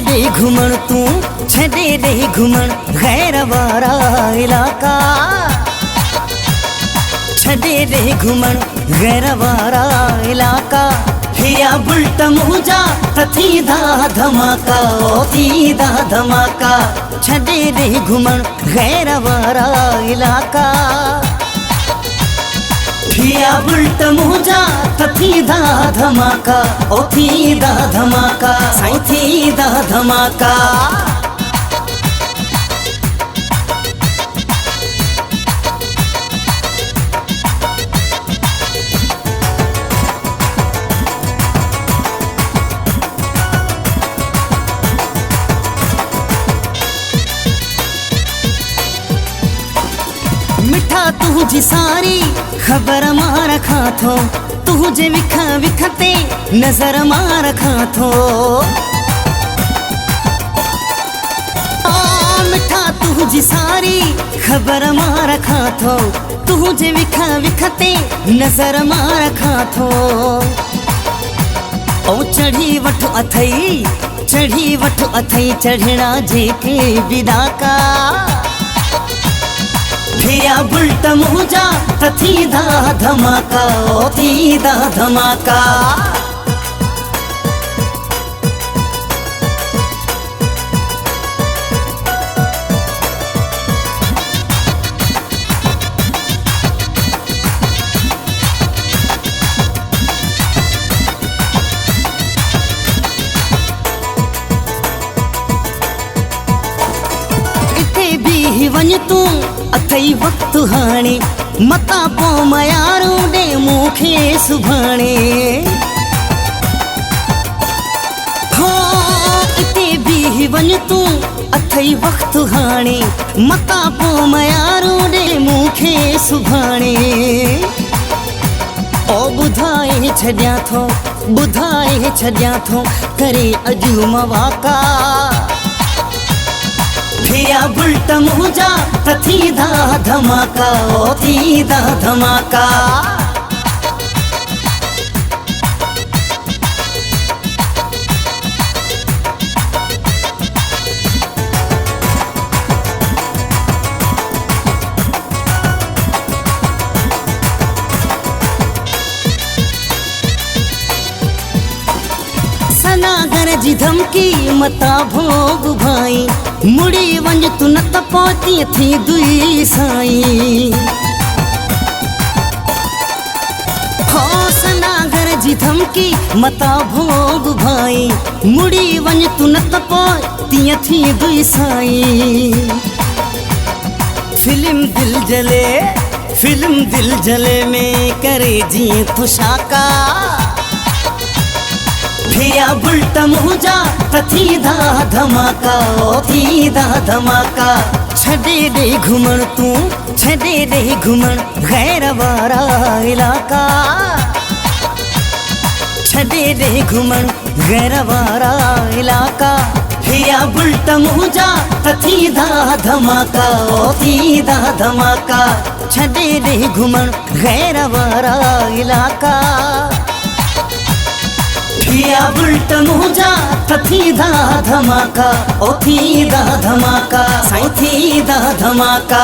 दे घुमण तू छॾे दे घुमण गैर वारा इलाका छॾे दे घुमण गैर वारा इलाका हिया बुलट मुंहिंजा त थींदा धमाका ओ थींदा धमाका छॾे दे घुमण गैर वारा इलाका हिया बुलट मुंहिंजा त थींदा धमाका ओ थींदा धमाका साईं थींदा धमाका। मिठा तुझी सारी खबर मां रखा थो तुझे विख विखते नजर मां रखा थो मिठा तुझी सारी खबर मां रखा थो तुझे विख विखते नजर मां रखा थो ओ चढ़ी वठ अथई चढ़ना जेके विदाका हिया बुलट मुंहिंजा त थींदा धमाका ओ थींदा धमाका। इते भी वञ तूं अथई वक्त हाणे मता पो मयारो दे मूंखे सुभाणे हो इते भी वञ तूं अथई वक्त हाणे मता पो मयारो दे मूंखे सुभाणे ओ ॿुधाए छॾियां थो करे अॼु मवाका हिया बुलट मुंहिंजा त थींदा धमाका ओ थींदा धमाका। सनागर जी धमकी मता भोग भाई मुड़ी वंज तू न त पहुती थी दुई साईं हो सनागर जी धमकी मता भोग भाई मुड़ी वंज तू न त पहुती थी दुई साईं फिल्म दिल जले में करे जी तुशाका हिया बुलट मुंहिंजा त थींदा धमाका ओ थींदा धमाका छॾे दे घुमण तू छॾे दे घुमण गैर वारा इलाका छॾे दे घुमण गैर वारा इलाका हिया बुलट मुंहिंजा त थींदा धमाका ओ थींदा धमाका छॾे दे घुमण गैर वारा इलाका हिया बुलट मुंहिंजा त थींदा धमाका ओ थींदा धमाका साईं थींदा धमाका।